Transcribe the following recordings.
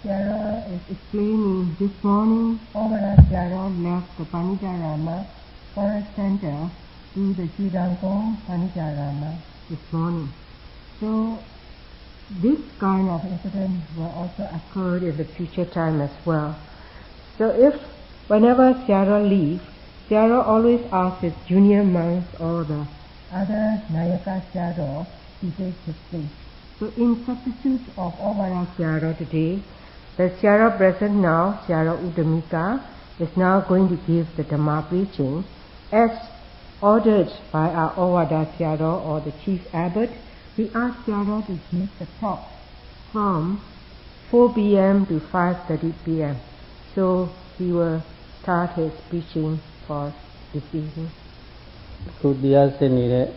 Sarah is explaining this morning Ovara Sarah left the Panitarama Forest Center to the Chirangkong Panitarama this morning. So this kind of incident will also occur in the future time as well. So if whenever Sarah leaves, Sarah always asks his junior monks or the other Nayaka Sarah to take his place. So in substitute of Ovara Sarah today, the Sarah present now, Sarah Udamika, is now going to give the Dhamma preaching as ordered by our Ovada Sarah or the chief abbot. We asked Sarah to give the talk from 4 p.m. to 5:30 p.m. So he will start his preaching for this evening. Kudiya se nire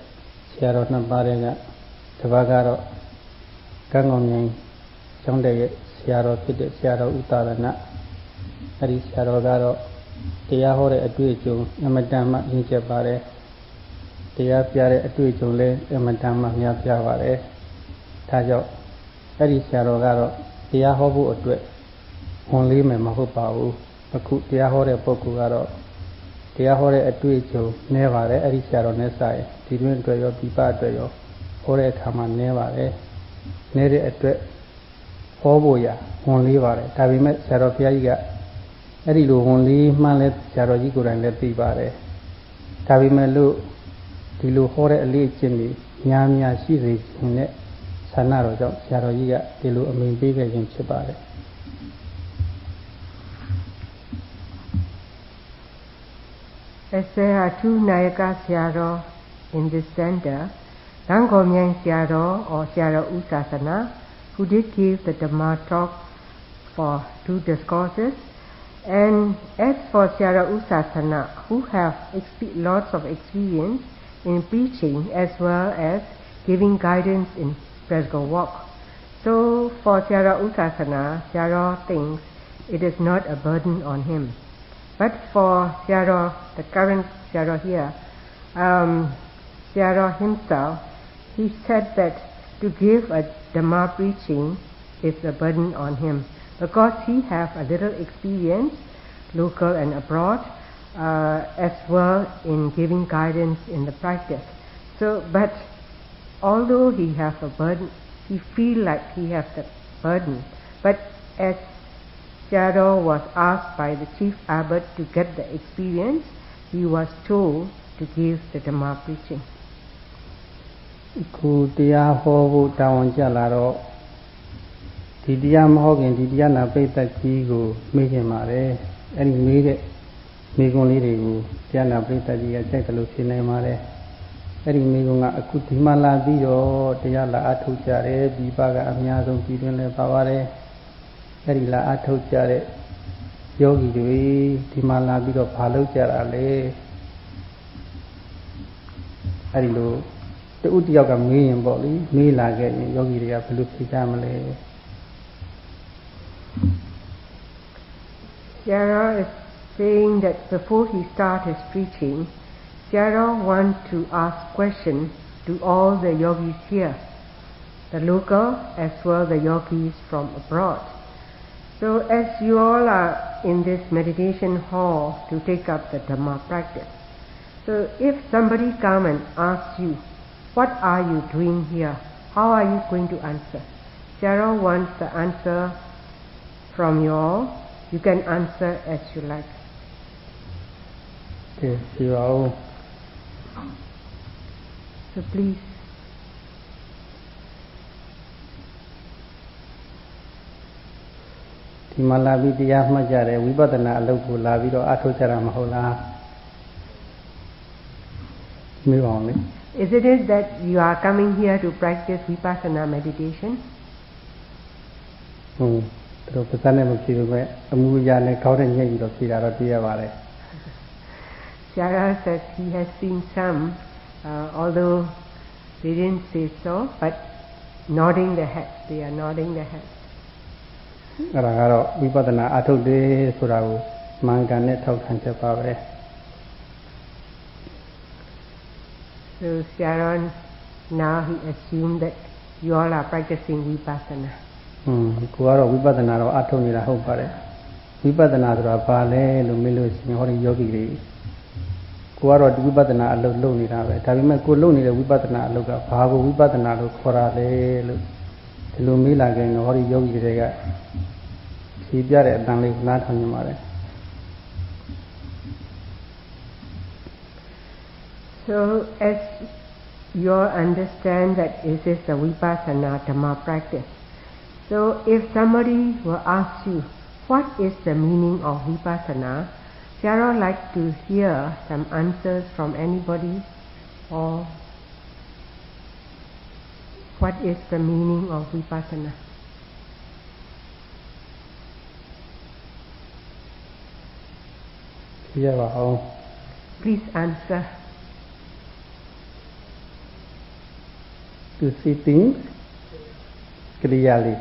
Sarah na parega tabagaro kangomyang chongde Sarah phit Sarah Uttarana ari Sarah garoတရားဟောတဲ့အတွေ့အကြုံအမတန်မှရင့်ကျက်ပါတယ်တရားပြတဲ့အတွေ့အကြုံလည်းအမတန်မှများပြားပါတယ်ဒါကြောင့်အဲ့ဒီဆရာတော်ကတော့တရားဟောဖို့အတွက်ဝန်လေးမယ်မဟုတ်ပါဘူးအခုတရားဟောတဲ့ပုဂ္ဂိုလ်ကတော့တရားဟောတဲ့အတွေ့အကြုံနည်းပါတယ်အဲ့ဒီဆရာတော်နဲ့ဆိုင်ဒီတွင်အတွက်ရောပြပအတွက်ရောဟောတဲ့အခါမှာနည်းပါတယ်နည်းတဲ့အတွက်ဟောဖို့ရဝန်လေးပါတယ်ဒါပေမဲ့ဆရာတော်ဘုရားကြီးကအဲ့ဒီလိုဝန်လေးမှန်းလဲဆရာတော်ကြီးကိုယ်တိုင်လည်းသိပါတယ်ဒါပေမဲ့လို့ဒီလိုဟောတဲ့အလေးအကျင့်တွေများများရှိစေခြင်းနဲ့ဆန္ဒတော်ကြောင့်ဆရာတော်ကြီးကဒီလိုအမိန့်ပေးခဲ့ခြင်းဖြစ်ပါတယ် As there are two Nayaka Sayadaw in this center, Rangomyang Sayadaw or Sayadaw Usasana, who did give the Dhamma talk for 2 discourses, and as for Sayadaw Usasana, who have lots of experience in preaching as well as giving guidance in spiritual walk. So for Sayadaw Usasana, Sayadaw thinks it is not a burden on him. But for Sayadaw, the current Sayadaw here, Sayadaw himself, he said that to give a Dhamma preaching is a burden on him because he have a little experience, local and abroad, as well in giving guidance in the practice. So, but although he has a burden, he feel like he has the burden. But as Sayadaw was asked by the chief abbot to get the experience, he was told to give the Dhamma preaching. ခုတရားဟောဖို့တာဝန်ကျလာတော့ဒီတရားမဟုတ်ခင်ဒီတရားနာပိဋကကြီးကိုမေးချင်ပါတယ်အဲ့ဒီမေးတဲ့မိဂုံလေးတွေကိုတရားနာပိဋကကြီးကကြိုက်တယ်လို့ဖြေနိုင်ပါတယ်အဲ့ဒီမိဂုံကအခုဒီမှာလာပြီးတော့တရားလာအထုတ်ကြတယ်ဒီဘကအများဆုံးပြည်တွင်းလဲပါပါတယ်အဲ့ဒီလာအထုတ်ကြတဲ့ယောဂီတွေဒီမှာလာပြီးတော့ဘာလုပ်ကြတာလဲအဲ့ဒီလိုတူတယောက်ကမေးရင်ပေါ့လေမေးလာခဲ့ရင်ယောဂီတွေကဘယ်လိုဖြေကြမလဲ Sayadaw is saying that before he starts his preaching, Sayadaw wants to ask questions to all the yogis here, the local as well the yogis from abroad. So as you all are in this meditation hall to take up the Dhamma practice, so if somebody come and asks you, what are you doing here? How are you going to answer? Sayadaw wants the answer from you all. You can answer as you like. Yes, you are. So please. ဒီမှာလာပြီးတရားမှတ်ကြတယ်ဝိပဿနာအလုပ်ကိုလာပြီးတော့အထောက်ကြတာမဟုတ်လားမေးပါဦးလေ Isn't it that you are coming here to practice vipassana meditation? ဟုတ်သူတို့ပတ်စံနဲ့မဖြေလို့ပဲအမှုအရာနဲ့ခေါင်းနဲ့ညှိပြီးတော့ဖြေတာတော့သိရပါတယ် Sayadaw says he has seen some, although they didn't say so, but nodding their heads. They are nodding their heads. အဲ့ဒါကတော့ဝိပဿနာအထုတ်တယ်ဆိုတာကိုမှန်ကန်တဲ့ထောက်ခံချက်ပါပဲ So Sayadaw now he assumed that you all are practicing vipassana. ကိုကတော့ဝိပဿနာတော့အထုတ်နေတာဟုတ်ပါတယ်ဝိပဿနာဆိုတာဘာလဲလို့မေးလို့ရှိရင်ဟောဒီယောဂီတွေကိုကတော့ဒီဝိပဿနာအလုပ်လုပ်နေတာပဲဒါပေမဲ့ကိုလုပ်နေတဲ့ဝိပဿနာအလုပ်ကဘာကိုဝိပဿနာလို့ခေါ်တာလဲလို့ဒီလိုမေးလာကြရင်ဟောဒီယောဂီတွေကဖြေပြတဲ့အတန်လေးနားထောင်နေပါတယ် So as you understand that this is the Vipassana Dhamma practice. So if somebody will ask you, what is the meaning of Vipassana? Sarah like to hear some answers from anybody, or what is the meaning of Vipassana? Please answer. To see things clearly.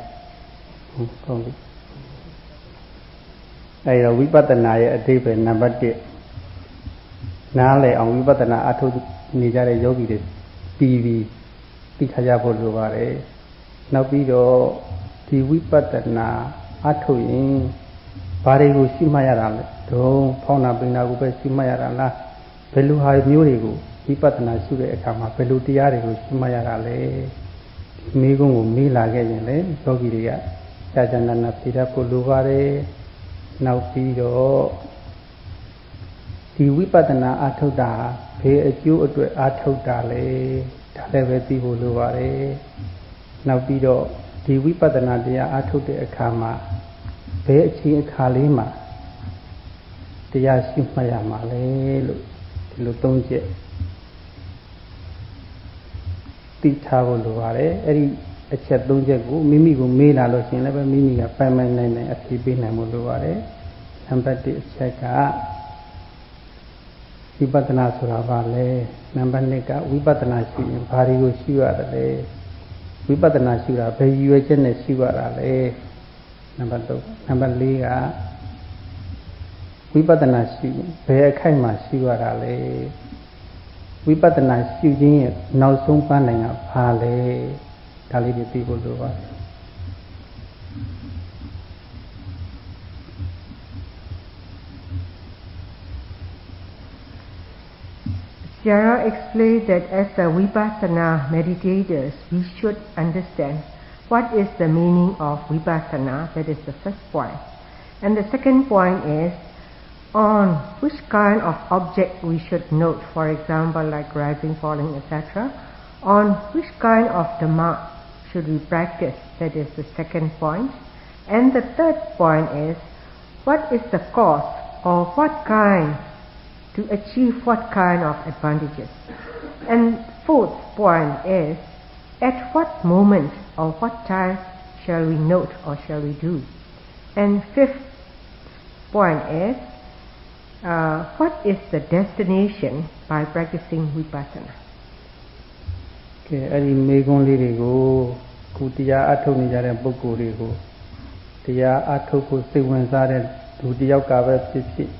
အဲ့တော့ဝိပဿနာရဲ့အဓိပ္ပာယ်နံပါတ်1နားလည်အောင်ဝိပဿနာအထုတ်နေကြတဲ့ယောဂီတွေပြီးသိခါကြဖို့လိုပါတယ်နောက်ပြီးတော့ဒီဝိပဿနာအထုတ်ရင်ဘာတွေကိုရှိမှတ်ရတာလဲတုံးဖောင်းနာပိနာကိုပဲရှိမှတ်ရတာလားဘယ်လိုဟာမျိုးတွေကိုဝိပဿနာရှုတဲ့အခါမှာဘယ်လိုတရားတွေကိုရှိမှတ်ရတာလဲမိကုန်းကိုမေးလာခဲ့ရင်လေယောဂီတွေကကြာကြာနာနာဖြေတတ်ဖို့လိုပါတယ်နောက်ပြီးတော့ဒီဝိပဿနာအထုတ်တာဘယ်အကျိုးအတွက်အထုတ်တာလဲဒါလည်းပဲသိဖို့လိုပါတယ်နောက်ပြီးတော့ဒီဝိပဿနာတရားအထုတ်တဲ့အခါမှာဘယ်အချိန်အခါလေးမှာတရားရှိမှတ်ရမှာလဲလို့ဒီလိုသုံးချက်သိထားဖို့လိုပါတယ်အဲ့ဒီအချက်၃ချက်ကိုမိမိကိုမေးလာလို့ရှိရင်လည်းပဲမိမိကပိုင်ပိုင်နိုင်နိုင်အဖြေပေးနိုင်ဖို့လိုပါတယ်နံပါတ်1အချက်ကဝိပဿနာဆိုတာဘာလဲနံပါတ်2ကဝိပဿနာရှိရင်ဘာတွေကိုရှိရတယ်လဲဝိပဿနာရှိတာဘယ်ရည်ရွယ်ချက်နဲ့ရှိရတာလဲနံပါတ်3နံပါတ်4ကဝိပဿနာရှိရင်ဘယ်အခိုက်မှာရှိရတာလဲဝိပဿနာရှိခြင်းရဲ့နောက်ဆုံးပန်းနိုင်တာဘာလဲဒါလေးတွေသိဖို့လိုပါတယ် Jara explained that as a Vipassana meditators, we should understand what is the meaning of Vipassana. That is the first point. And the second point is on which kind of object we should note, for example, like rising, falling, etc. On which kind of Dhamma should we practice? That is the second point. And the third point is what is the cause or what kind to achieve what kind of advantages. And fourth point is at what moment or what time shall we note or shall we do. And fifth point is what is the destination by practicing Vipassana. ကဲအဲ့ဒီမေကွန်းလေးတွေကိုခုတရားအထုတ်နေကြတဲ့ပုဂ္ဂိုလ်တွေကိုတရားအထုတ်ဖို့စိတ်ဝင်စားတဲ့လူတစ်ယောက်ကပဲဖြစ်ဖြစ်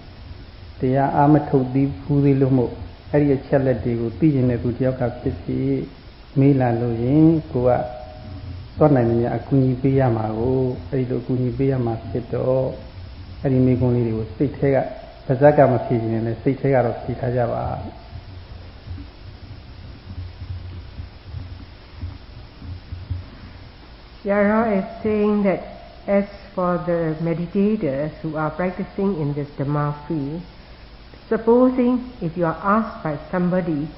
တရားအာမထုတ်သေးဘူးသေးလို့မို့အဲ့ဒီအချက်လက်တွေကိုသိကျင်တဲ့သူတစ်ယောက်ကဖြစ်ဖြစ်မေးလာလို့ရင်ကိုကသွားနိုင်နေအကူအညီပေးရမှာကိုအဲ့ဒီလိုအကူအညီပေးရမှာဖြစ်တော့အဲ့ဒီမေကွန်းလေးတွေကိုစိတ်ထဲကပါဇက်ကမဖြေချင်တယ်စိတ်ထဲကတော့ဖြေထားကြပါ Yara is saying that as for the meditators who are practicing in this Dhamma field, supposing if you are asked by somebody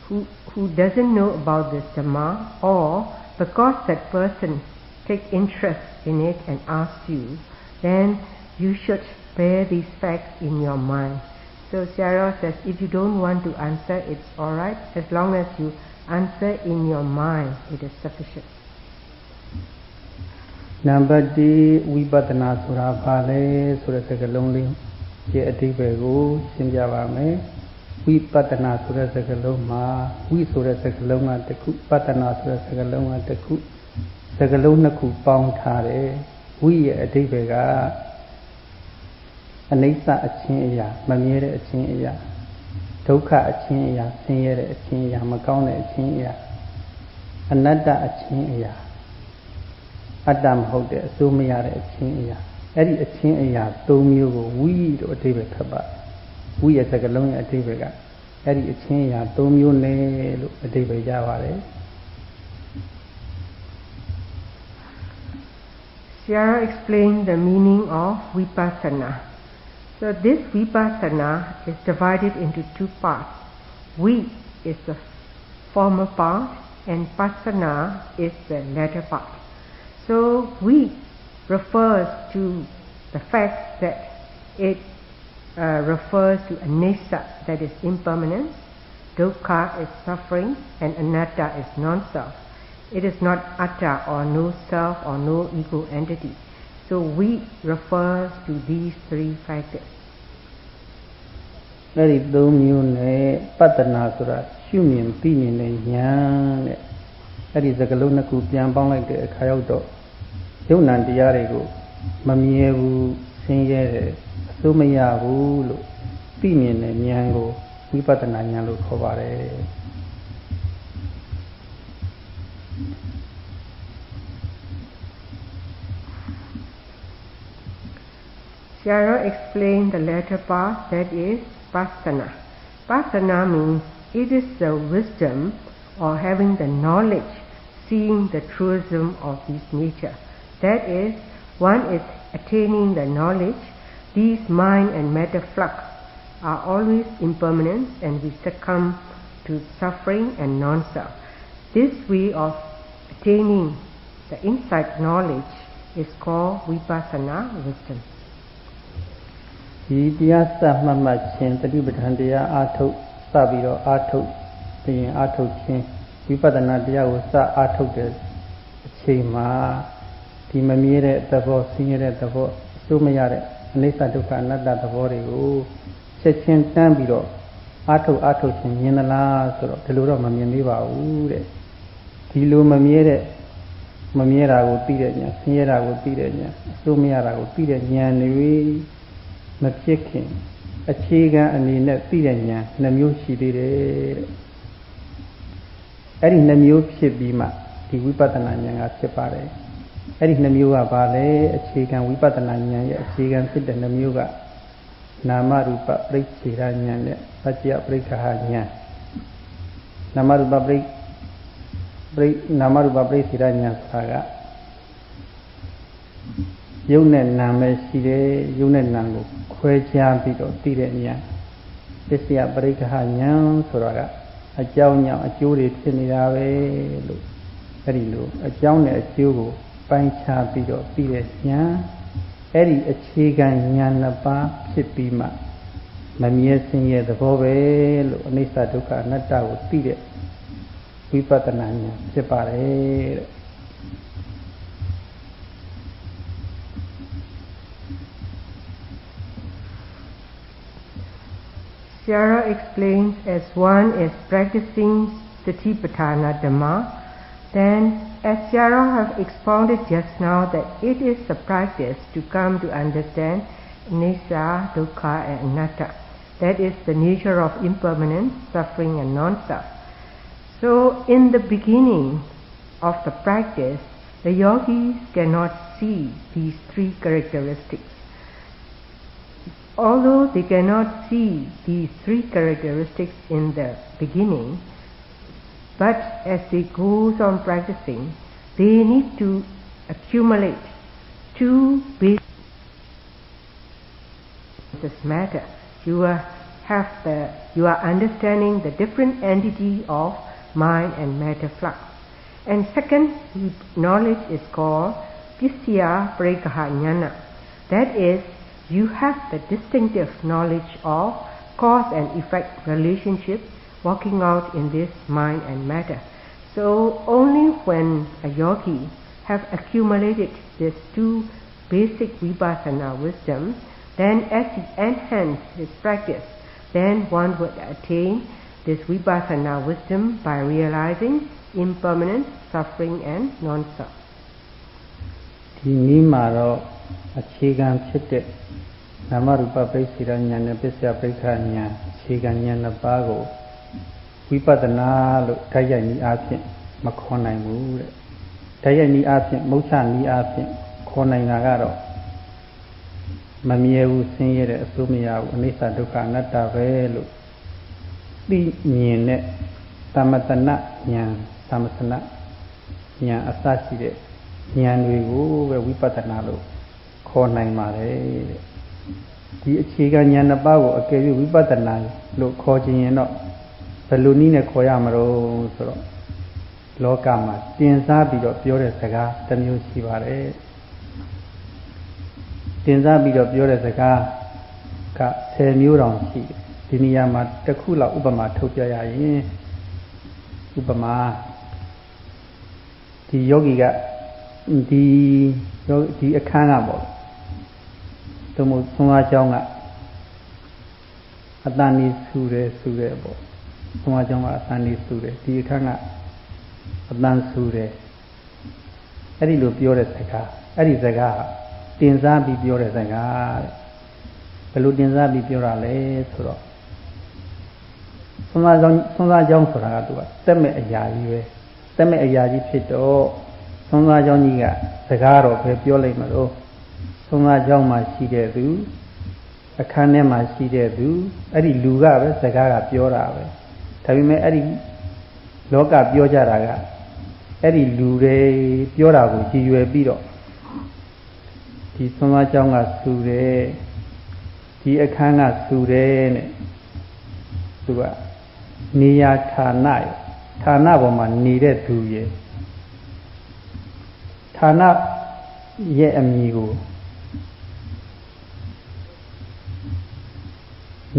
who doesn't know about this Dhamma, or because that person take interest in it and asks you, then you should bear these facts in your mind. So Yara says if you don't want to answer, it's alright, as long as you answer in your mind, it is sufficient. နံပါတ်1ဝိပဿနာဆိုတာဘာလဲဆိုတဲ့စကားလုံးလေးရဲ့အဓိပ္ပာယ်ကိုရှင်းပြပါမယ်ဝိပဿနာဆိုတဲ့စကားလုံးမှာဝိဆိုတဲ့စကားလုံးကတစ်ခုပဿနာဆိုတဲ့စကားလုံးကတစ်ခုစကားလုံးနှစ်ခုပေါင်းထားတယ်ဝိရဲ့အဓိပ္ပာယ်ကအနိစ္စအချင်းအရာမမြဲတဲ့အချင်းအရာဒုက္ခအချင်းအရာဆင်းရဲတဲ့အချင်းအရာမကောင်းတဲ့အချင်းအရာအနတ္တအချင်းအရာ အတ္တမဟုတ်တဲ့အစိုးမရတဲ့အချင်းအရာအဲ့ဒီအချင်းအရာ၃မျိုးကိုဝိလို့အဓိပ္ပာယ်ဖတ်ပါဝိရဲ့စကားလုံးရဲ့အဓိပ္ပာယ်ကအဲ့ဒီအချင်းအရာ၃မျိုးနဲ့လို့အဓိပ္ပာယ်ကြပါတယ် Sierra explained the meaning of vipassana. So this vipassana is divided into two parts. Vi is the former part and passana is the latter part. So vi refers to the fact that it refers to anicca, that is impermanence, dukkha is suffering, and anatta is non-self. It is not atta or no self or no ego entity. So we refers to these three factors. အဲ့ဒီ၃မျိုးနဲ့ပတ္တနာဆိုတာရှုမြင်သိမြင်တဲ့ဉာဏ်တဲ့အဲ့ဒီစကားလုံးနှစ်ခုပြန်ပေါင်းလိုက်တဲ့အခါရောက်တော့ယုံ nant တရားတွေကိုမမြဲဘူးဆင်းရဲတယ်အစိုးမရဘူးလို့သိမြင်တဲ့ဉာဏ်ကိုဝိပဿနာဉာဏ်လို့ခေါ်ပါတယ် Sierra explained the latter part, that is passana. Passana means it is the wisdom or having the knowledge, seeing the truism of this nature. That is, one is attaining the knowledge, these mind and matter flux are always impermanent and we succumb to suffering and non-self. This way of attaining the insight knowledge is called vipassana wisdom. ဒီတရားစမှတ်မှတ်ခြင်းတတိပဋ္ဌာန်တရားအာထုတ်စပြီးတော့အာထုတ်ပြီးအာထုတ်ခြင်းဝိပဿနာတရားကိုစအာထုတ်တဲ့အချိန်မှာဒီမမြဲတဲ့သဘောဆင်းရဲတဲ့သဘောအစိုးမရတဲ့အနိစ္စဒုက္ခအနတ္တသဘောတွေကိုချက်ချင်းတန်းပြီးတော့အာထုတ်ခြင်းမြင်သလားဆိုတော့ဒီလိုတော့မမြင်သေးပါဘူးတဲ့ဒီလိုမမြဲတာကိုသိတဲ့ဉာဏ်ဆင်းရဲတာကိုသိတဲ့ဉာဏ်အစိုးမရတာကိုသိတဲ့ဉာဏ်တွေမဖြစ်ခင်အခြေခံအနေနဲ့သိတဲ့ဉာဏ်နှမျိုးရှိသေးတယ်တဲ့အဲ့ဒီနှမျိုးဖြစ်ပြီးမှဒီဝိပဿနာဉာဏ်ကဖြစ်ပါတယ်အဲ့ဒီနှမျိုးကဘာလဲအခြေခံဝိပဿနာဉာဏ်ရဲ့အခြေခံဖြစ်တဲ့နှမျိုးကနာမရူပပရိစ္ဆေဒဉာဏ်နဲ့ပัจจယပရိက္ခဟဉာဏ်နာမရူပပရိစ္ဆေဒဉာဏ်ဆိုတာကယုံနဲ့နာပဲရှိတယ်ယုံနဲ့နာကိုခွဲခြားပြီးတော့သိတဲ့ဉာဏ်ပစ္စယပရိက္ခဟဉာဏ်ဆိုတာကအကြောင်းကြောင့်အကျိုးတွေဖြစ်နေတာပဲလို့အဲ့ဒီလိုအကြောင်းနဲ့အကျိုးကိုပိုင်းခြားပြီးတော့သိတဲ့ဉာဏ်အဲ့ဒီအခြေခံဉာဏ်နှစ်ပါးဖြစ်ပြီးမှမမြဲဆင်းရဲသဘောပဲလို့အနိစ္စဒုက္ခအနတ္တကိုသိတဲ့ဝိပဿနာဉာဏ်ဖြစ်ပါတယ်တဲ့ Sierra explains, as one is practicing Satipatthana Dhamma, then as Sierra have expounded just now that it is the practice to come to understand anicca, dukkha and anatta. That is the nature of impermanence, suffering and non-self. So in the beginning of the practice, the yogis cannot see these three characteristics. Although they cannot see these three characteristics in the beginning, but as they goes on practicing, they need to accumulate two basic this matter. You are understanding the different entity of mind and matter flux. And second knowledge is called Pisya Parikkaha Jnana. That is, you have the distinctive knowledge of cause and effect relationship working out in this mind and matter. So only when a yogi have accumulated these two basic vipassana wisdom, then as he enhance his practice, then one would attain this vipassana wisdom by realizing impermanence, suffering and non-self. ဒီနည်းမှာတော့အခြေခံဖြစ်တဲ့နာမရူပပရိစ္ဆေဒဉာဏ်နဲ့ပစ္စယပရိက္ခဉာဏ်အခြေခံဉာဏ်နှစ်ပါးကိုဝိပဿနာလို့တိုက်ရိုက်နည်းအားဖြင့်မခေါ်နိုင်ဘူးတဲ့တ တရားနီးအဖြစ်မုတ်ချနီးအဖြစ်ခေါ်နိုင်တာကတော့မမြဲဘူးဆင်းရဲတဲ့အစိုးမရဘူးအနိစ္စဒုက္ခအနတ္တပဲလို့သိမြင်တဲ့သမတနာဉာဏ်သမသနာဉာဏ်အစရှိတဲ့ဉာဏ်တွေကိုပဲဝိပဿနာလို့ခေါ်နိုင်ပါတယ်တဲ့ဒီအခြေခံဉာဏ်နှစ်ပါးကိုအကယ်၍ဝိပဿနာလို့ခေါ်ခြင်းရင်တော့ဘယ်လိုနည်းနဲ့ခေါ်ရမလို့ဆိုတော့လောကမှာတင်စားပြီးတော့ပြောတဲ့စကားတစ်မျိုးရှိပါတယ်တင်စားပြီးတော့ပြောတဲ့စကားက10မျိုးတောင်ရှိတယ်ဒီနေရာမှာတစ်ခုလောက်ဥပမာထုတ်ပြရရင်ဥပမာဒီယောဂီကဒီအခန်းကပေါ့သို့မဟုတ်သုံးအားเจ้าကအတန်နေဆူတယ်ပေါ့သုံးအားเจ้าကအတန်နေဆူတယ်ဒီအခန်းကအတန်ဆူတယ်အဲ့ဒီလိုပြောတဲ့စကားအဲ့ဒီစကားတင်စားပြီးပြောတဲ့စကားဘယ်လိုတင်စားပြီးပြောတာလဲဆိုတော့သုံးအားเจ้าဆိုတာကသူကတက်မဲ့အရာကြီးပဲတက်မဲ့အရာကြီးဖြစ်တော့သုံးအားเจ้าကြီးကစကားတော့ပဲပြောလိုက်မလို့သုံးအားเจ้าမှာရှိတဲ့သူအခန်းထဲမှာရှိတဲ့သူအဲ့ဒီလူကပဲစကားကပြောတာပဲဒါပေမဲ့အဲ့ဒီလောကပြောကြတာကအဲ့ဒီလူတွေပြောတာကိုကြည်ရွယ်ပြီးတော့ဒီသုံးအားเจ้าကဆူတယ်ဒီအခန်းကဆူတယ်နဲ့သူကနေရာဌာနပေါ်မှာနေတဲ့သူရဲ့ဌာနရဲ့အမည်ကို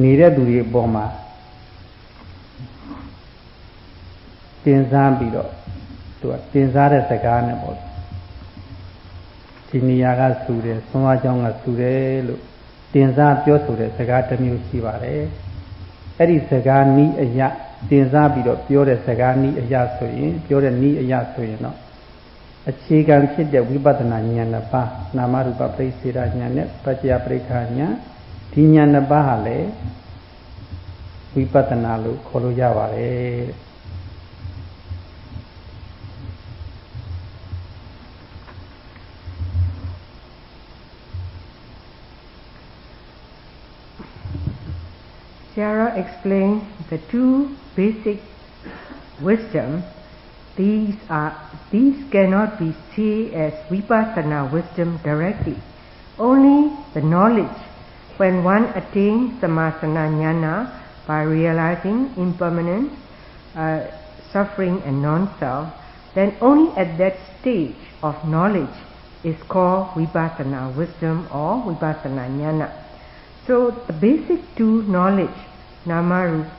နေတဲ့သူတွေပေါ်မှာတင်စားပြီးတော့သူကတင်စားတဲ့စကားနဲ့ပေါ့ဒီနေရာကဆူတယ်သုံးအားကြောင်းကဆူတယ်လို့တင်စားပြောဆိုတဲ့စကားတစ်မျိုးရှိပါတယ်အဲ့ဒီစကားနီးအရာတင်စားပြီးတော့ပြောတဲ့စကားနီးအရာဆိုရင်ပြောတဲ့နီးအရာဆိုရင်တော့အခြေခံဖြစ်တဲ့ဝိပဿနာဉာဏ်နှစ်ပါးနာမရူပပရိစ္ဆေဒဉာဏ်နဲ့ပัจจယပရိက္ခဉာဏ်ဒီဉာဏ်နှစ်ပါးဟာလေဝိပဿနာလို့ခေါ်လို့ရပါတယ် Sarah explained the two basic wisdom. These cannot be seen as vipassana wisdom directly. Only the knowledge when one attains samasana jnana by realizing impermanence, suffering and non-self, then only at that stage of knowledge is called vipassana wisdom or vipassana jnana. So the basic two knowledge, nama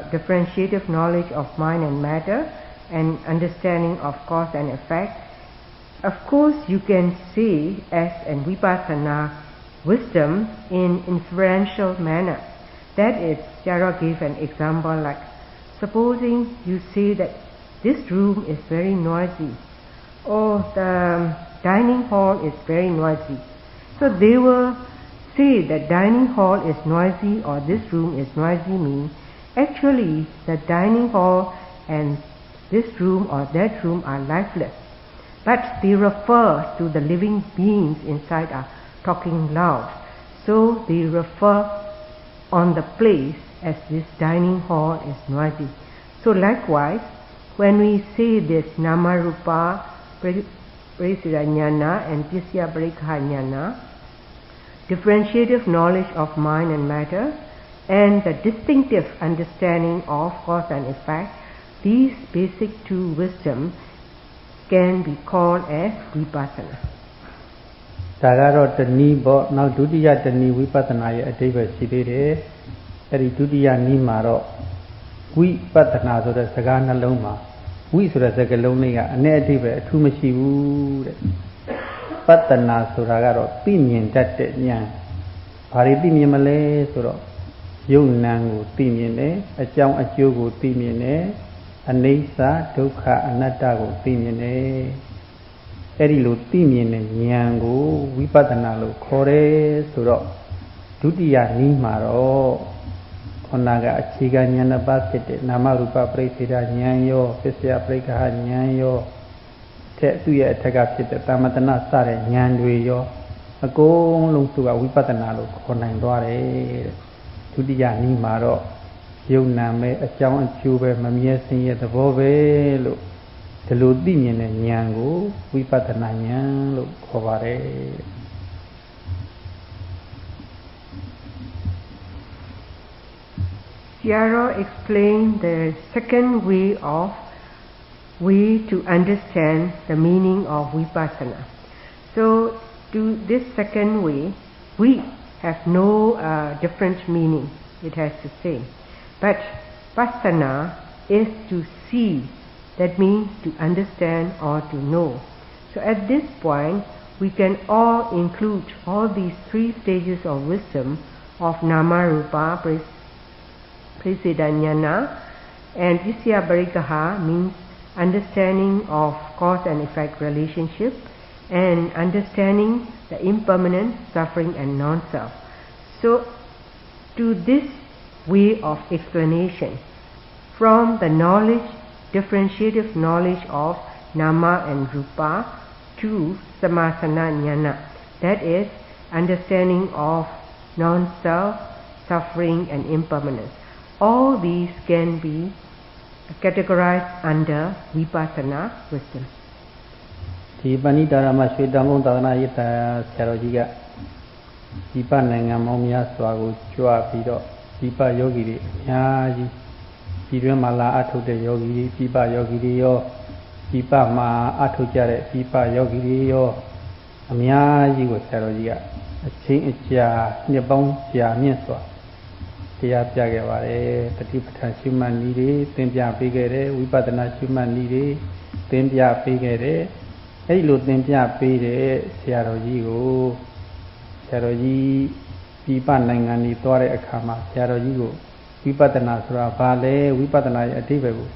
differentiative knowledge of mind and matter and understanding of cause and effect, of course you can say as an vipassana wisdom in inferential manner. That is, Jara gave an example like, supposing you say that this room is very noisy or the dining hall is very noisy. So they will say that dining hall is noisy or this room is noisy means actually the dining hall and this room or that room are lifeless. But they refer to the living beings inside are talking loud. So they refer on the place as this dining hall is noisy. So likewise, when we say this Namarupa Parisira Jnana and Tisya Parikha Jnana, differentiative knowledge of mind and matter, and the distinctive understanding of cause and effect, these basic two wisdom can be called as vipassana. ဒါကတော့တနည်းပေါ့နောက်ဒုတိယတနည်းဝိပဿနာရဲ့အဓိပ္ပာယ်ရှိသေးတယ်အဲ့ဒီဒုတိယနည်းမှာတော့ဝိပဿနာဆိုတဲ့စကားနှလုံးမှာဝိဆိုတဲ့စကားလုံးလေးကအ내အဓိပ္ပာယ်အထူးမရှိဘူးတဲ့ပတ္တနာဆိုတာကတော့သိမြင်တတ်တဲ့ဉာဏ်ဘာတွေသိမြင်မလဲဆိုတော့ယုံနံကိုသိမြင်တယ်အကြောင်းအကျိုးကိုသိမြင်တယ်အနိစ္စဒုက္ခအနတ္တကိုသိမြင်တယ်အဲ့ဒီလိုသိမြင်တဲ့ဉာဏ်ကိုဝိပဿနာလို့ခေါ်တယ်ဆိုတော့ဒုတိယနည်းမှာတော့ခန္ဓာကအခြေခံဉာဏ်နှစ်ပါးဖြစ်တဲ့နာမရူပပရိစ္ဆေဒဉာဏ်ရောပစ္စယပရိက္ခဉာဏ်ရောထ က်သူ့ရဲ့အထက်ကဖြစ်တဲ့တာမတနာစတဲ့ဉာဏ်တွေရောအကုန်လုံးသူကဝိပဿနာလို့ခေါ်နိုင်သွားတယ်တဲ့ဒုတိယနည်းမှာတော့ယုံနာမဲ့အကြောင်းအကျိုးပဲမမြဲစင်ရဲ့သဘောပဲလို့ဒီလိုသိမြင်တဲ့ဉာဏ်ကိုဝိပဿနာဉာဏ်လို့ခေါ်ပါတယ် Sayadaw explained the second way to understand the meaning of vipassana. So, to this second way, we have no different meaning. It has the same. But passana is to see. That means to understand or to know. So at this point, we can all include all these three stages of wisdom of Nama Rupa Prasiddhanyana, and Isyabarikaha means understanding of cause and effect relationship and understanding the impermanent, suffering and non-self. So to this way of explanation, from the differentiative knowledge of Nama and Rupa to Samasana Jnana, that is understanding of non-self, suffering and impermanence. All these can be categorized under Vipassana wisdom. ဒီပဏိတာရမရွှေတံမုံသာသနာရေးတာဆရာတော်ကြီးကဒီပနိုင်ငံမောင်များစွာကိုကြွပြီးတော့ဒီပယောဂီတွေအများကြီးဒီတွင်မှာလာအထုတ်တဲ့ယောဂီတွေဒီပယောဂီတွေရောဒီပမှာအထုတ်ကြတဲ့ဒီပယောဂီတွေရောအများကြီးကိုဆရာတော်ကြီးကအချင်းအကြာနှစ်ပေါင်းကြာမြင့်စွာတရားပြခဲ့ပါတယ်တတိပဋ္ဌာန်ရှုမှတ်နည်းတွေသင်ပြပေးခဲ့တယ်ဝိပဿနာရှုမှတ်နည်းတွေသင်ပြပေးခဲ့တယ်အဲ့လိုသင်ပြပေးတဲ့ဆရာတော်ကြီးကိုဆရာတော်ကြီးပြည်ပနိုင်ငံကြီးသွားတဲ့အခါမှာဆရာတော်ကြီးကိုဝိပဿနာဆိုတာဘာလဲဝိပဿနာရဲ့အဓိပ္ပာယ်ကို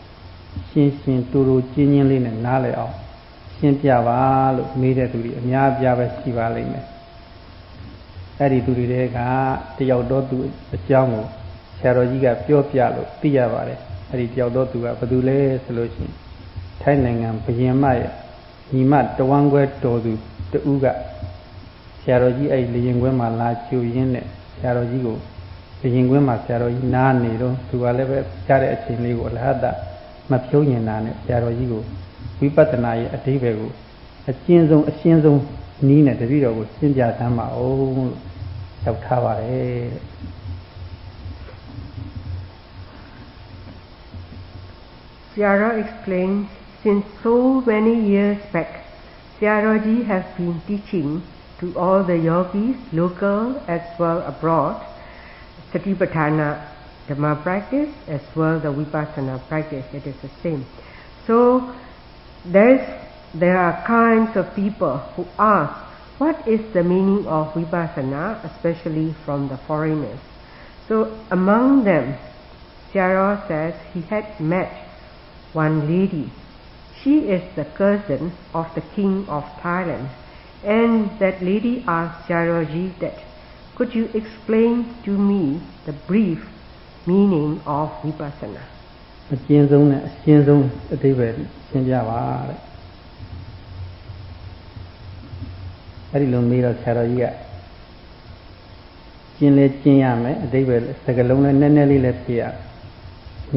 ရှင်းရှင်းတူတူကျဉ်းကျဉ်းလေးနဲ့နားလည်အောင်ရှင်းပြပါလို့မေးတဲ့သူတွေအများပြားပဲရှိပါလိမ့်မယ်အဲ့ဒီသူတွေကတယောက်တော့သူအကြောင်းကိုဆရာတော်ကြီးကပြောပြလို့သိရပါတယ်အဲ့ဒီတယောက်တော့သူကဘာလို့လဲဆိုလို့ရှိရင်ထိုင်းနိုင်ငံဘုရင်မရဲ့ညီမတဝမ်းခွဲတော်သူတူကဆရာတော်ကြီးအဲ့လေရင်ခွဲမှာလာကြိုရင်းနဲ့ဆရာတော်ကြီးကိုလေရင်ခွဲမှာဆရာတော်ကြီးနားနေတော့သူကလည်းပဲကြားတဲ့အချိန်လေးကိုအလဟတမဖြုံးညင်တာနဲ့ဆရာတော်ကြီးကိုဝိပဿနာရဲ့အဓိပ္ပာယ်ကိုအရှင်းဆုံးနည်းနဲ့တပည့်တော်ကိုရှင်းပြသမ်းပါအောင်လို့ရောက်ထားပါတယ် Sayadaw explains, since so many years back, Sayadawji has been teaching to all the yogis, local as well abroad, Satipatthana Dhamma practice as well the Vipassana practice. It is the same. So there are kinds of people who ask, what is the meaning of Vipassana, especially from the foreigners? So among them, Sayadaw says he had met one lady. She is the cousin of the king of Thailand, and that lady asked Sayadawji that, could you explain to me the brief meaning of Vipassana? အကျဉ်းဆုံးနဲ့အရှင်းဆုံးအဓိပ္ပာယ်ရှင်းပြပါတဲ့အဲ့ဒီလိုမေးတော့ဆရာတော်ကြီးကကျင်းလဲကျင်းရမယ်အဓိပ္ပာယ်စကားလုံးလည်းနည်းနည်းလေးလည်းဖြေရ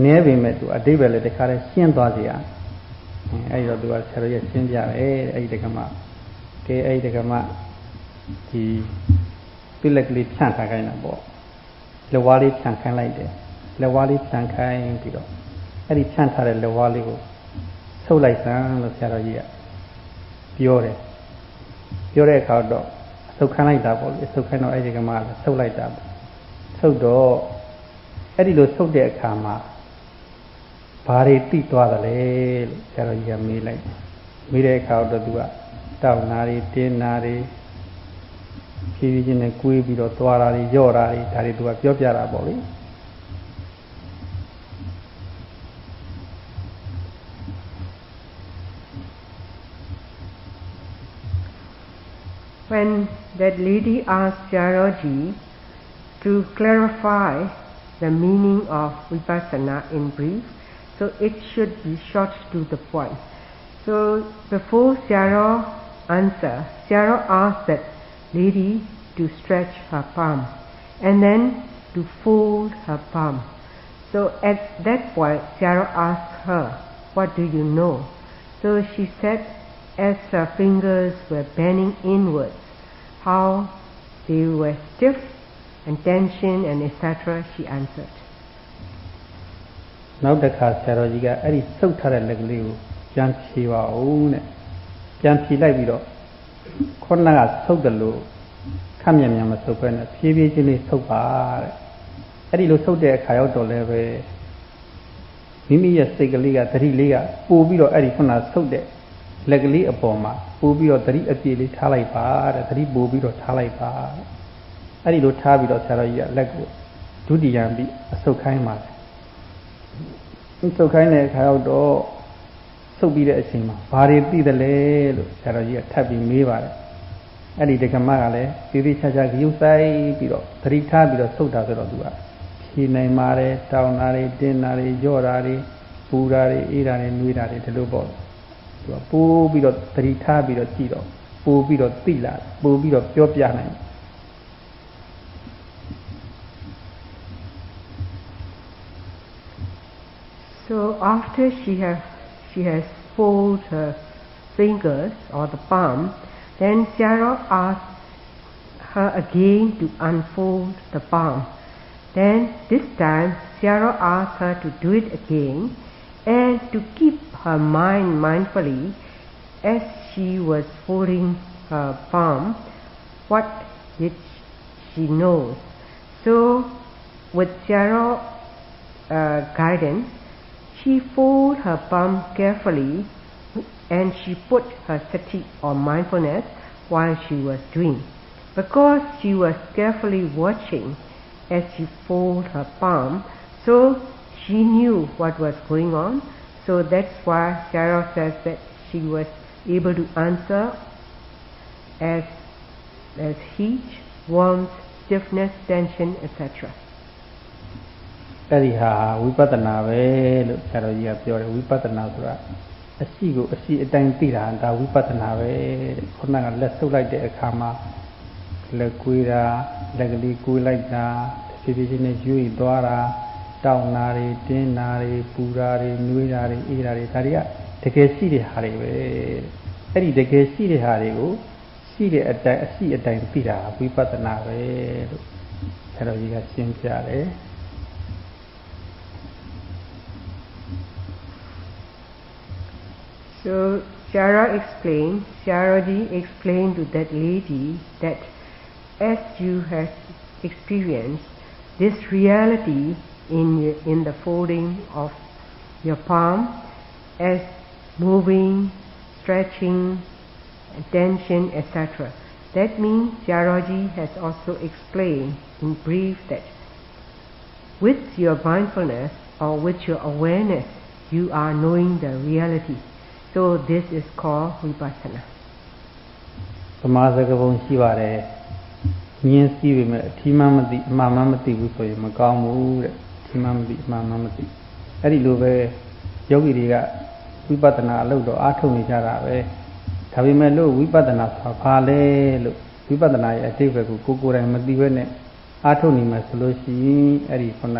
နည်းပေမဲ့သူအဓိပ္ပာယ်လည်းတခါတည်းရှင်းသွားစီရအဲ့တော့သူကဆရာတော်ကြီးရှင်းပြတယ်အဲ့ဒီတက္ကမကဲအဲ့ဒီတက္ကမဒီပြလက်ကလေးဖြန့်ထားခိုင်းတာပေါ့လက်ဝါးလေးဖြန့်ခိုင်းလိုက်တယ်လက်ဝါးလေးဖြန့်ခိုင်းပြီးတော့အဲ့ဒီဖြန့်ထားတဲ့လက်ဝါးလေးကိုဆုပ်လိုက်စမ်းလို့ဆရာတော်ကြီးကပြောတယ်ပြောတဲ့အခါတော့ဆုပ်ခိုင်းလိုက်တာပေါ့လေဆုပ်ခိုင်းတော့အဲ့ဒီတက္ကမကဆုပ်လိုက်တာဆုပ်တော့အဲ့ဒီလိုဆုပ်တဲ့အခါမှာဘာတွေတိသွားတယ်လဲလို့ဆရာတော်ကြီးကမေးလိုက်မေးတဲ့အခါတော့သူကတောက်နာတွေတင်းနာတွေဖြည်းဖြည်းချင်းနဲ့ကွေးပြီးတော့သွားတာတွေကြော့တာတွေဒါတွေသူကပြောပြတာပေါ့လေ When that lady asked Sayadawji to clarify the meaning of Vipassana in brief, so it should be short to the point. So before Sayadaw answer, Sayadaw asked that lady to stretch her palm and then to fold her palm. So at that point, Sayadaw asked her, "What do you know?" So she said, as her fingers were bending inwards, how they were stiff and tension and etc. she answered. နောက်တစ်ခါဆရာတော်ကြီးကအဲ့ဒီစုပ်ထားတဲ့လက်ကလေးကိုပြန်ဖြေပါဦးတဲ့ပြန်ဖြေလိုက်ပြီးတော့ခုနကစုပ်တယ်လို့ခက်မြန်မြန်မစုပ်ပဲနဲ့ဖြည်းဖြည်းချင်းလေးစုပ်ပါတဲ့အဲ့ဒီလိုစုပ်တဲ့အခါရောက်တော့လည်းပဲမိမိရဲ့စိတ်ကလေးကသတိလေးကပို့ပြီးတော့အဲ့ဒီခုနစုပ်တဲ့လက်ကလေးအပေါ်မှာပို့ပြီးတော့သတိအပြည့်လေးထားလိုက်ပါတဲ့သတိပို့ပြီးတော့ထားလိုက်ပါအဲ့ဒီလိုထားပြီးတော့ဆရာတော်ကြီးကလက်ကိုဒုတိယပြီးအဆုပ်ခိုင်းပါတယ်ဆုပ်ခိုင်းတဲ့အခါရောက်တော့ဆုပ်ပြီးတဲ့အချိန်မှာဘာတွေသိတယ်လဲလို့ဆရာတော်ကြီးကထပ်ပြီးမေးပါတယ်အဲ့ဒီဒကမကလည်းသေသေးချာချာကြုပ်ဆိုင်ပြီးတော့သတိထားပြီးတော့ဆုပ်တာဆိုတော့သူကဖြေနိုင်ပါတယ်တောင်းတာတွေတင်းတာတွေကြော့တာတွေပူတာတွေအေးတာတွေနှွေးတာတွေဒီလိုပေါ့သူကပိုးပြီးတော့သတိထားပြီးတော့ကြည့်တော့ပိုးပြီးတော့သိလာပိုးပြီးတော့ပြောပြနိုင် So after she has folded her fingers or the palm, then Sayadaw asked her again to unfold the palm. Then this time Sayadaw asked her to do it again and to keep her mind mindfully as she was folding her palm, what did she know. So with Sayadaw's guidance, she folded her palm carefully and she put her sati or mindfulness while she was doing. Because she was carefully watching as she folded her palm, so she knew what was going on. So that's why Sayadaw says that she was able to answer as heat, warmth, stiffness, tension, etc. အဲ့ဒီဟာဝိပဿနာပဲလို့ဆရာတော်ကြီးကပြောတယ်ဝိပဿနာဆိုတာအရှိကိုအရှိအတိုင်းသိတာဒါဝိပဿနာပဲတဲ့ခုနကလက်ဆုပ်လိုက်တဲ့အခါမှာလက်ကွေးတာလက်ကလေးကွေးလိုက်တာဖြည်းဖြည်းချင်းနဲ့ရွေ့သွားတာတောင်းတာတွေတင်းတာတွေပူတာတွေနှွေးတာတွေအေးတာတွေဒါတွေကတကယ်ရှိတဲ့ဟာတွေပဲအဲ့ဒီတကယ်ရှိတဲ့ဟာတွေကိုရှိတဲ့အတိုင်းအရှိအတိုင်းသိတာဝိပဿနာပဲလို့ဆရာတော်ကြီးကရှင်းပြတယ် So Sayadaw explained to that lady that as you have experienced this reality in the folding of your palm as moving, stretching, tension, etc. That means Sayadaw has also explained in brief that with your mindfulness or with your awareness you are knowing the reality. So this is called vipassana. သမာဓိကဘုံရှိပါတယ်။မြင်စီးပေမဲ့အထီးမှမသိအမှန်မှမသိဘူးဆိုရင်မကောင်းဘူးတဲ့။အထီးမှမသိအမှန်မှမသိ။အဲ့ဒီလိုပဲယောဂီတွေကဝိပဿနာအလုပ်တော့အားထုတ်နေကြတာပဲ။ဒါပေမဲ့လို့ဝိပဿနာဆိုတာဘာလဲလို့ဝိပဿနာရဲ့အတိတ်ဘက်ကိုကိုယ်တိုင်မသိဘဲနဲ့အားထုတ်နေမှဆိုလို့ရှိရင်အဲ့ဒီခုန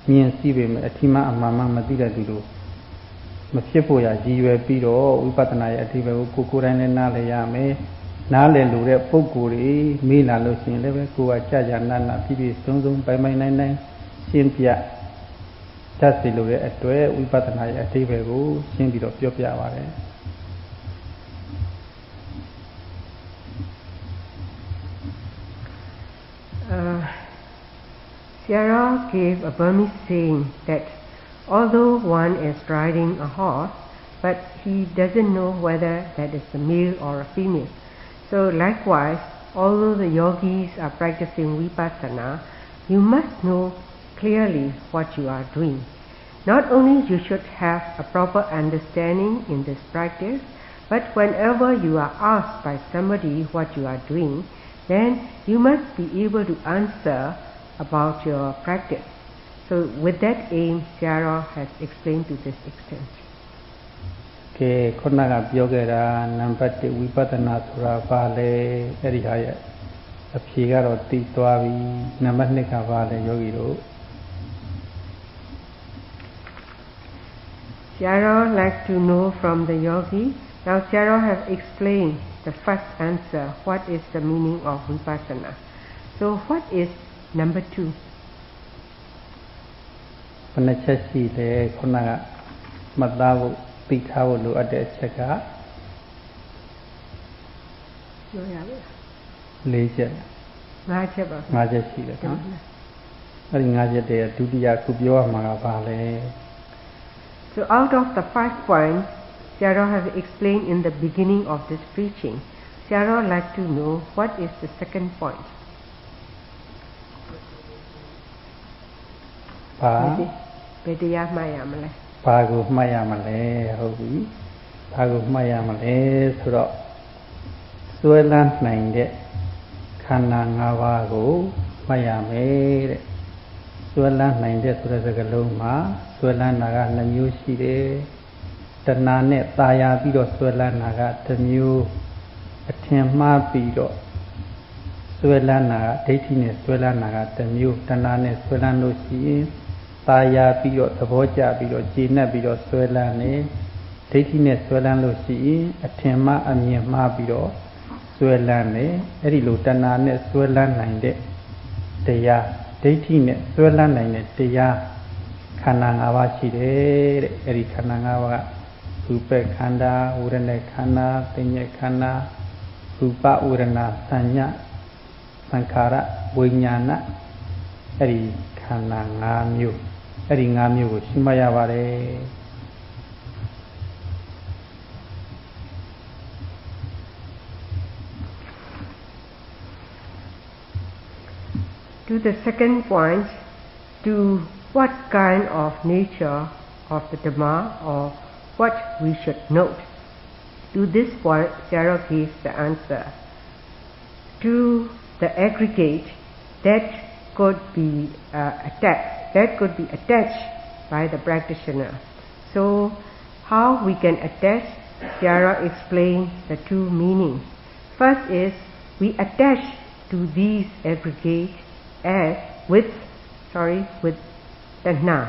မြင်စီးပေမဲ့အထီးမှအမှန်မှမသိတဲ့သူတို့ မဖြစ်ဖို့ရရည်ရွယ်ပြီးတော့ဝိပဿနာရဲ့အဓိပ္ပာယ်ကိုကိုယ်တိုင်လည်းနားလည်ရမယ်နားလည်လို့တဲ့ပုဂ္ဂိုလ်တွေမေးလာလို့ရှိရင်လည်းပဲကိုယ်ကကြာကြာနာနာပြည့်ပြည့်စုံစုံပိုင်ပိုင်နိုင်နိုင်ရှင်းပြတတ်စီလို့တဲ့အတွက်ဝိပဿနာရဲ့အဓိပ္ပာယ်ကိုရှင်းပြီးတော့ပြောပြပါတယ် Sayadaw gave a Burmese saying that although one is riding a horse, but he doesn't know whether that is a male or a female. So likewise, although the yogis are practicing vipassana, you must know clearly what you are doing. Not only you should have a proper understanding in this practice, but whenever you are asked by somebody what you are doing, then you must be able to answer about your practice. So with that aim, Sayadaw has explained to this extent. che con la biogera non fate vipassana sura vale erihaya a piegaro titoavi namaneka vale yogiro. Syaro like to know from the yogi. Now Syaro have explained the first answer, what is the meaning of vipassana. So what is number 2? ဘယ်နှချက်ရှိလဲခုနကမှတ်သားဖို့သိထားဖို့လိုအပ်တဲ့အချက်ကပြောရပါ4ချက် 5ချက်ပါ5ချက်ရှိတယ်နော်အဲ့ဒီ5ချက်တည်းဒုတိယခုပြောရမှာကဘာလဲ So out of the 5 points Syaro have explained in the beginning of this preaching, Syaro like to know what is the second point. ဘာဘယ်တရားမှတ်ရမလဲ ဘာကိုမှတ်ရမလဲဟုတ်ပြီဘာကိုမှတ်ရမလဲဆိုတော့စွဲလန်းနိုင်တဲ့ခန္ဓာ5ပါးကိုမှတ်ရမယ်တဲ့စွဲလန်းနိုင်တဲ့ဆိုတဲ့စကားလုံးမှာစွဲလန်းတာက2မျိုးရှိတယ်တဏှာနဲ့ตาယာပြီးတော့စွဲလန်းတာက1မျိုးအထင်မှားပြီးတော့စွဲလန်းတာကဒိဋ္ဌိနဲ့စွဲလန်းတာက1မျိုးတဏှာနဲ့စွဲလန်းလို့ရှိရင်ตาယာပြီးတော့သဘောကျပြီးတော့ကျေနပ်ပြီးတော့စွဲလန်းနေဒိဋ္ဌိနဲ့စွဲလန်းလို့ရှိရင်အထင်မှားအမြင်မှားပြီးတော့စွဲလန်းနေအဲ့ဒီလိုတဏှာနဲ့စွဲလန်းနိုင်တဲ့တရားဒိဋ္ဌိနဲ့စွဲလန်းနိုင်တဲ့တရားခန္ဓာ5ပါးရှိတယ်တဲ့အဲ့ဒီခန္ဓာ5ပါးကရူပခန္ဓာဝေဒနာခန္ဓာသင်္ညေခန္ဓာရူပဝေဒနာသဉ္ညာသံခါရဝိညာဏအဲ့ဒီခန္ဓာ5မျိုးအဲ့ဒီ5မျိုးကိုရှင်းမှတ်ရပါတယ် To the second point, to what kind of nature of the Dhamma or what we should note. To this point, Syaro gives the answer. To the aggregate that could be attached by the practitioner. So, how we can attach? Syaro explains the 2 meanings. First is we attach to these aggregates as with tanha,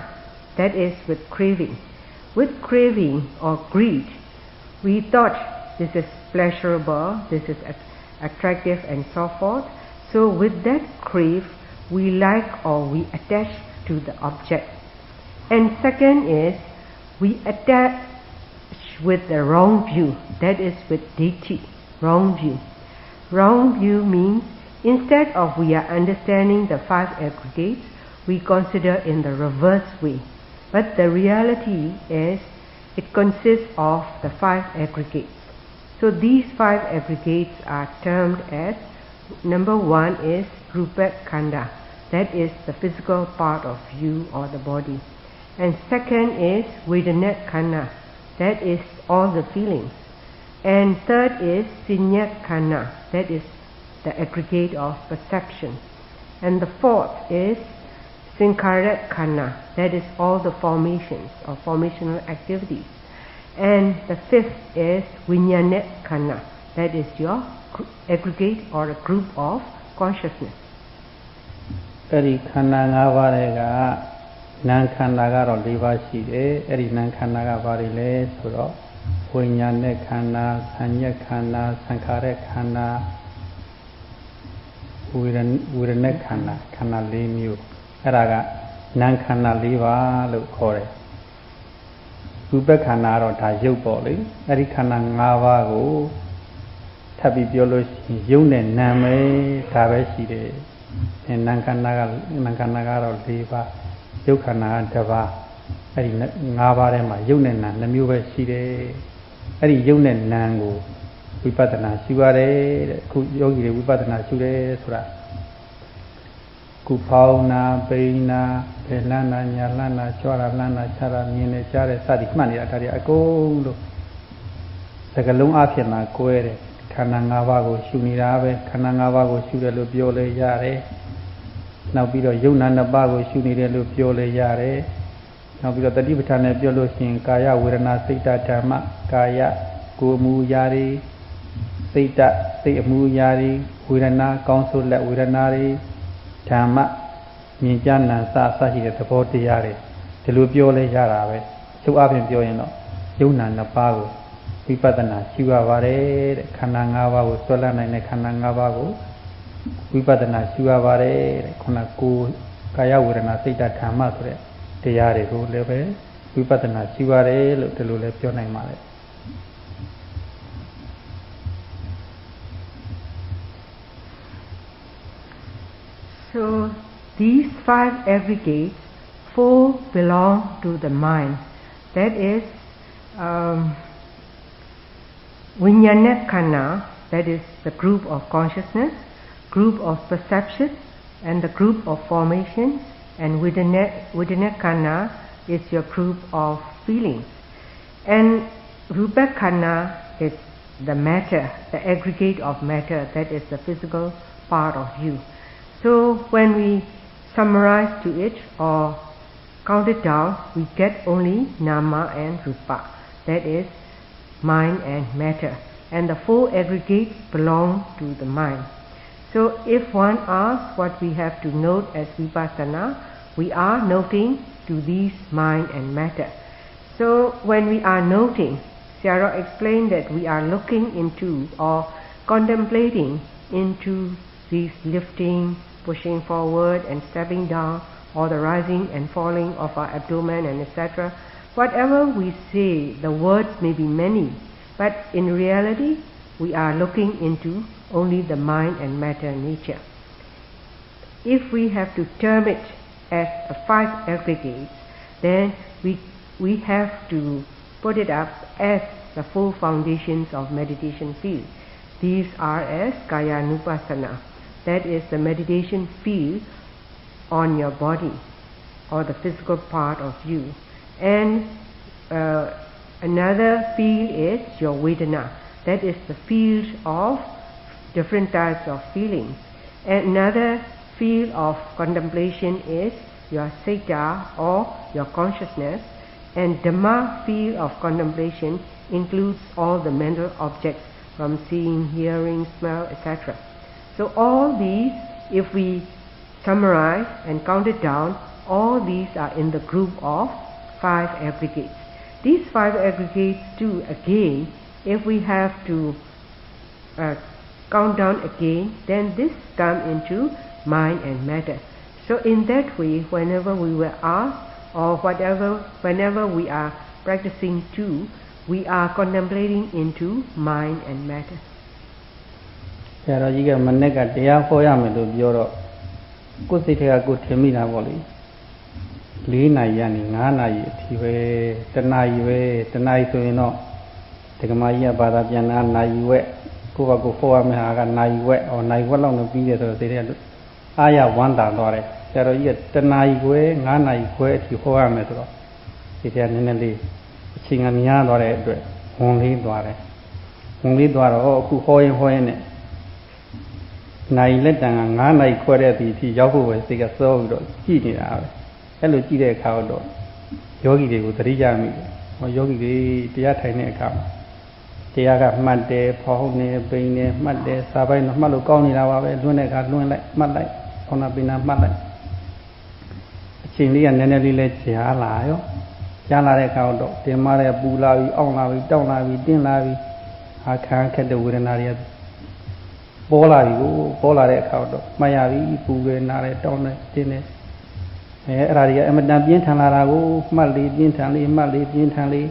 that is with craving. With craving or greed, we thought this is pleasurable, this is attractive and so forth. So with that crave, we like or we attach to the object. And second is we attach with the wrong view, that is with ditthi, wrong view. Wrong view means instead of we are understanding the 5 aggregates, we consider in the reverse way. But the reality is it consists of the 5 aggregates. So these 5 aggregates are termed as, number 1 is rupa khanda, that is the physical part of you or the body. And second is vedana khanda, that is all the feelings. And third is sinya khanda, that is the aggregate of perception. And the fourth is sankhara khanda, that is all the formations or formational activities. And the fifth is vijnana khanda, that is your aggregate or a group of consciousness. အဲ့ဒီခန္ဓာ5ပါးတွေကနာမ်ခန္ဓာကတော့4ပါးရှိတယ်အဲ့ဒီနာမ်ခန္ဓာကဘာတွေလဲဆိုတော့ဝိညာဉ်နဲ့ခန္ဓာသဉ္ဇခန္ဓာသံခါရခန္ဓာဝေဒနာခန္ဓာခန္ဓာ4မျိုးအဲ့ဒါကနာမ်ခန္ဓာ4ပါးလို့ခေါ်တယ်ရူပခန္ဓာတော့ဒါရုပ်ပေါ့လေအဲ့ဒီခန္ဓာ5ပါးကိုထပ်ပြီးပြောလို့ရှိရင်ရုပ်နဲ့နာမ်ပဲဒါပဲရှိတယ်နာမ်ခန္ဓာကတော့4ပါးရုပ်ခန္ဓာက1ပါးအဲ့ဒီ5ပါးထဲမှာရုပ်နဲ့နာမ်2မျိုးပဲရှိတယ်အဲ့ဒီရုပ်နဲ့နာမ်ကိုဝိပဿနာရှုရတယ်တဲ့အခုယောဂီတွေဝိပဿနာရှုတယ်ဆိုတာကုဖောင်းနာပိန်နာဘယ်လန်းနာညာလန်းနာကြွားတာလန်းနာခြားတာမြင်နေကြားတယ်စသည်မှတ်နေတာဒါတွေအကုန်လို့စကလုံးအဖြစ်မှာကွဲတယ်ခန္ဓာ5ပါးကိုရှုနေတာပဲခန္ဓာ5ပါးကိုရှုတယ်လို့ပြောလဲရတယ်နောက်ပြီးတော့ယုံနာ2ပါးကိုရှုနေတယ်လို့ပြောလဲရတယ် နောက်ပြီးတော့တတိပဋ္ဌာန်နဲ့ပြောလို့ရှိရင်ကာယဝေဒနာစိတ်ဓမ္မကာယကိုယ်မူရာတွေစိတ်အမူအရာတွေဝေဒနာကောင်းဆိုးလက်ဝေဒနာတွေဓမ္မမြင်ကြနံစရှိတဲ့သဘောတရားတွေဒီလိုပြောလဲရတာပဲချုပ်အပြင်ပြောရင်တော့ယုံနာနှစ်ပါးကိုဝိပဿနာရှုရပါတယ်တဲ့ခန္ဓာ၅ပါးကိုဆွဲလန်းနိုင်တဲ့ခန္ဓာ၅ပါးကိုဝိပဿနာရှုရပါတယ်တဲ့ခုနကိုယ်ကာယဝေဒနာစိတ်ဓမ္မဆိုတဲ့တရားတွေကိုလည်းပဲဝိပဿနာရှုရတယ်လို့ဒီလိုလည်းပြောနိုင်ပါတယ် So these 5 aggregates, 4 belong to the mind. That is Vijnana Khanna, that is the group of consciousness, group of perception, and the group of formation, and Vedana Khanna is your group of feelings. And Rupa Khanna is the matter, the aggregate of matter, that is the physical part of you. So when we summarize to it or count it down, we get only Nama and Rupa, that is mind and matter. And the 4 aggregates belong to the mind. So if one asks what we have to note as Vipassana, we are noting to these mind and matter. So when we are noting, Sayadaw explained that we are looking into or contemplating into these lifting, pushing forward and stepping down, or the rising and falling of our abdomen and etc. Whatever we say, the words may be many, but in reality we are looking into only the mind and matter nature. If we have to term it as 5 aggregates, then we have to put it up as the 4 foundations of meditation field. These are as Kayanupassana, that is the meditation field on your body or the physical part of you. And another field is your Vedana, that is the field of different types of feelings. And another field of contemplation is your Sita or your consciousness. And Dhamma field of contemplation includes all the mental objects from seeing, hearing, smell, etc. So all these, if we summarize and count it down, all these are in the group of 5 aggregates. These 5 aggregates too, again, if we have to count down again, then this comes into mind and matter. So in that way, whenever we were asked or whenever we are practicing too, we are contemplating into mind and matter. ဆရာတော်ကြီးကမနေ့ကတရားဟောရမယ်လို့ပြောတော့ကိုယ်စိတ်ထဲကကိုယ်ထင်မိတာပေါ့လေ4 နာရီကနေ9 နာရီအထိပဲတနာရီဆိုရင်တော့ဒကမာကြီးကဘာသာပြန်တာနာရီဝက်ကိုယ့်ဘာကိုဟောရမယ့်ဟာကနာရီဝက်နာရီဝက်လောက်နဲ့ပြီးတယ်ဆိုတော့စိတ်ထဲကအားရဝမ်းသာသွားတယ်ဆရာတော်ကြီးကတနာရီခွဲ9 နာရီခွဲအထိဟောရမယ်ဆိုတော့စိတ်ထဲကနည်းနည်းလေးအချိန်ကများသွားတဲ့အတွက်ဝန်လေးသွားတယ်ဝန်လေးသွားတော့အခုဟောရင်နဲ့နိုင်လက်တန်က9 နာရီခွဲတဲ့အထိရောက်ဖို့ပဲစိတ်ကစောပြီးတော့ကြည့်နေတာပဲအဲ့လိုကြည့်တဲ့အခါတော့ယောဂီတွေကိုသတိရမိတယ်ဟောယောဂီတွေတရားထိုင်တဲ့အခါမှာတရားကမှတ်တယ်ဖောင်းနေပိန်နေမှတ်တယ်စာပိုင်းတော့မှတ်လို့ကောင်းနေတာပါပဲလွန်းတဲ့အခါလွန်းလိုက်မှတ်လိုက်ခေါနာပိနာမှတ်လိုက်အချိန်လေးကနည်းနည်းလေးလဲကြားလာရောကြားလာတဲ့အခါတော့တင်မတဲ့ပူလာပြီးအောင့်လာပြီးတောင့်လာပြီးတင်းလာပြီးအခါခက်တဲ့ဝေဒနာတွေပေါ်လာပြီကိုပေါ်လာတဲ့အခါတော့မှတ်ရပြီပူရဲနာရဲတောင်းနေတင်းနေအဲ့ဒါတွေကအမတန်ပြင်းထန်လာတာကိုမှတ်လေးပြင်းထန်လေးမှတ်လေးပြင်းထန်လေး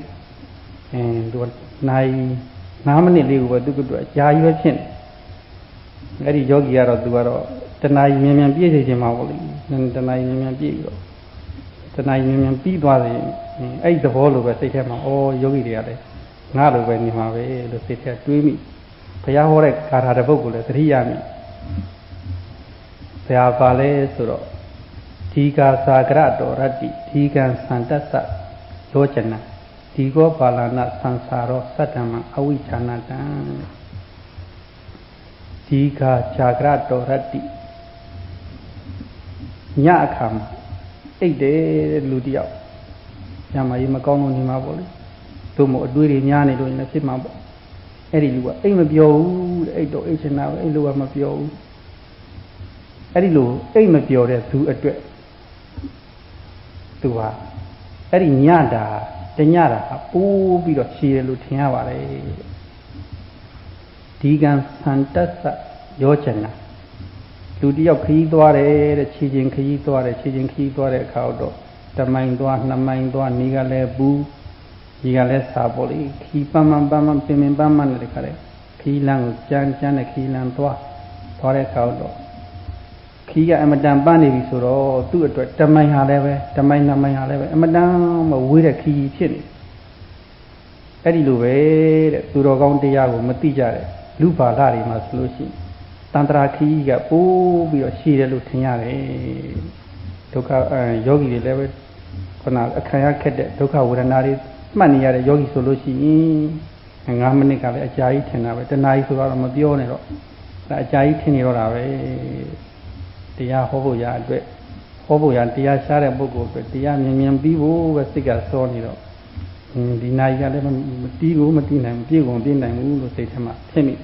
သူနိုင်9 မိနစ်လေးကိုပဲသူကတော့ကြာကြီးပဲဖြစ်နေအဲ့ဒီယောဂီကတော့သူကတော့တဏှာကြီးမြန်မြန်ပြည့်စေခြင်းမှာပေါ့လေတဏှာကြီးမြန်မြန်ပြည့်ပြီးတော့တဏှာကြီးမြန်မြန်ပြီးသွားတယ်အဲ့ဒီသဘောလိုပဲစိတ်ထဲမှာယောဂီတွေကလည်းငါလိုပဲနေမှာပဲလို့စိတ်ထဲတွေးမိဘုရားဟောတဲ့ဂါထာတစ်ပုဒ်ကိုလည်းသတိရမိဘုရားပါလဲဆိုတော့ဒီကာသာကရတော်ရတ္တိဒီကံသန္တသလောချနာဒီကောပါဠနာသံသာရောသတ္တမအဝိချာဏတံဒီကာဇာကရတော်ရတ္တိညအခါမှာအိတ်တယ်လူတယောက် ညမကြီးမကောင်းလို့နေမှာပေါ့လေတို့မို့အတွေးတွေများနေလို့လည်းဖြစ်မှာပေါ့အဲ့ဒီလူကအိမ်မပြောဘူးတဲ့အိတ်တော့အိတ်ချင်တာပဲအဲ့လူကမပြောဘူးအဲ့ဒီလိုအိတ်မပြောတဲ့သူအတွက်သူဟာအဲ့ဒီညတာတညတာပိုးပြီးတော့ရှည်တယ်လို့ထင်ရပါတယ်ဒီကံဆန္တသရောချင်တာလူတယောက်ခရီးသွားတယ်တဲ့ခြေချင်းခရီးသွားတယ်ခြေချင်းခရီးသွားတဲ့အခါတော့တမိုင်သွားနှစ်မိုင်သွားနေကလည်းဘူးဒီကလည်းစားပေါ့လေခီးပန်းပန်းပန်းပန်းပင်ပင်ပန်းပန်းနဲ့တခါလေခီးလန်းကိုကြမ်းကြမ်းနဲ့ခီးလန်းသွားတဲ့အခါတော့ခီးကအမတန်ပန်းနေပြီဆိုတော့သူ့အတွက်တမိုင်ဟာလည်းပဲတမိုင်နှစ်မိုင်ဟာလည်းပဲအမတန်မဝေးတဲ့ခီးဖြစ်နေအဲ့ဒီလိုပဲတဲ့သူတော်ကောင်းတရားကိုမသိကြတဲ့လူဘာလာတွေမှာဆိုလို့ရှိရင်တန်တရာခီးကပိုးပြီးတော့ရှည်တယ်လို့ထင်ရတယ်ဒုက္ခယောဂီတွေလည်းပဲခုနအခါရခက်တဲ့ဒုက္ခဝေဒနာတွေမှတ်နေရတဲ့ယောဂီဆိုလို့ရှိရင်9မိနစ်ကလည်းအကြာကြီးထင်တာပဲတနာရီဆိုတော့မပြောနဲ့တော့ဒါအကြာကြီးထင်နေတော့တာပဲတရားဟောဖို့ရအတွက်ဟောဖို့ရတရားရှားတဲ့ပုဂ္ဂိုလ်အတွက်တရားမြင်ပြီးဖို့ပဲစိတ်ကစောနေတော့ဒီနာရီကလည်းမတီးဘူးမတီးနိုင်ဘူးပြည့်ကုန်ပြည့်နိုင်ဘူးလို့စိတ်ထဲမှာဖြစ်မိ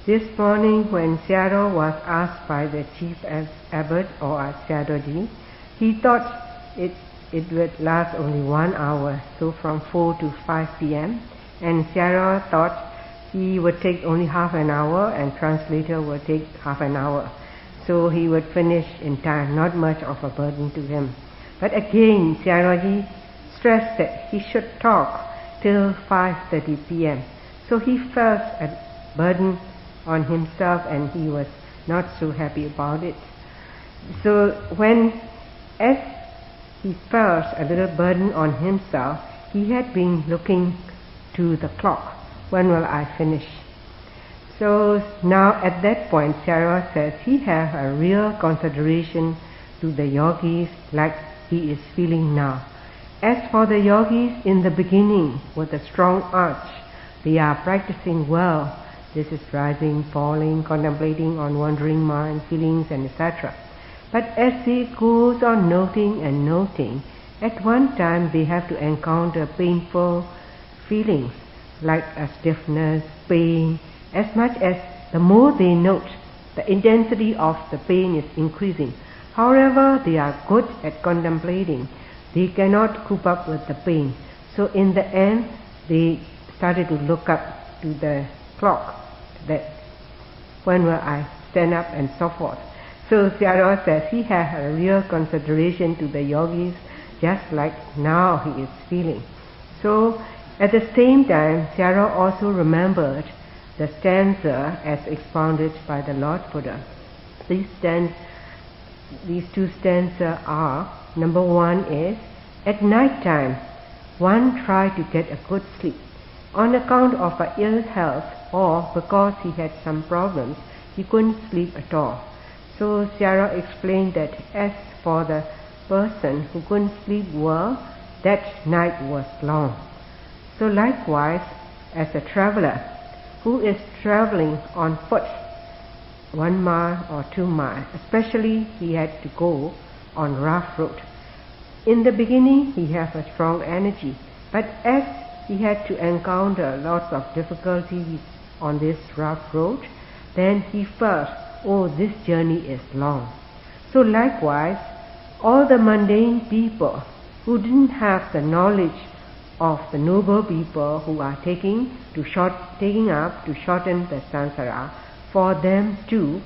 This morning, when Sayadaw was asked by the chief abbot or Sayadawji, he thought it would last only 1 hour, so from 4 to 5 p.m. And Sayadaw thought he would take only half an hour and translator would take half an hour. So he would finish in time, not much of a burden to him. But again, Sayadawji stressed that he should talk till 5:30 p.m. So he felt a burden on himself and he was not so happy about it. So as he felt a little burden on himself, he had been looking to the clock. When will I finish? So now at that point, Sayadaw says he has a real consideration to the yogis like he is feeling now. As for the yogis in the beginning with a strong urge, they are practicing well. This is rising, falling, contemplating on wandering mind, feelings and etc. But as they goes on noting and noting, at one time they have to encounter painful feelings like a stiffness, pain. As much as the more they note, the intensity of the pain is increasing. However, they are good at contemplating. They cannot cope up with the pain. So in the end, they started to look up to the clock, that when will I stand up and so forth. So Sayadaw says he has a real consideration to the yogis just like now he is feeling. So at the same time, Sayadaw also remembered the stanza as expounded by the Lord Buddha. These two stanzas are, number one is, at night time, one try to get a good sleep. On account of a ill health or because he had some problems, he couldn't sleep at all. So Sayadaw explained that as for the person who couldn't sleep well, that night was long. So likewise, as a traveler who is traveling on foot 1 mile or 2 miles, especially he had to go on rough road. In the beginning, he has a strong energy, but as he had to encounter lots of difficulties on this rough road, then he felt, oh, this journey is long. So likewise, all the mundane people who didn't have the knowledge of the noble people who are taking up to shorten the samsara, for them too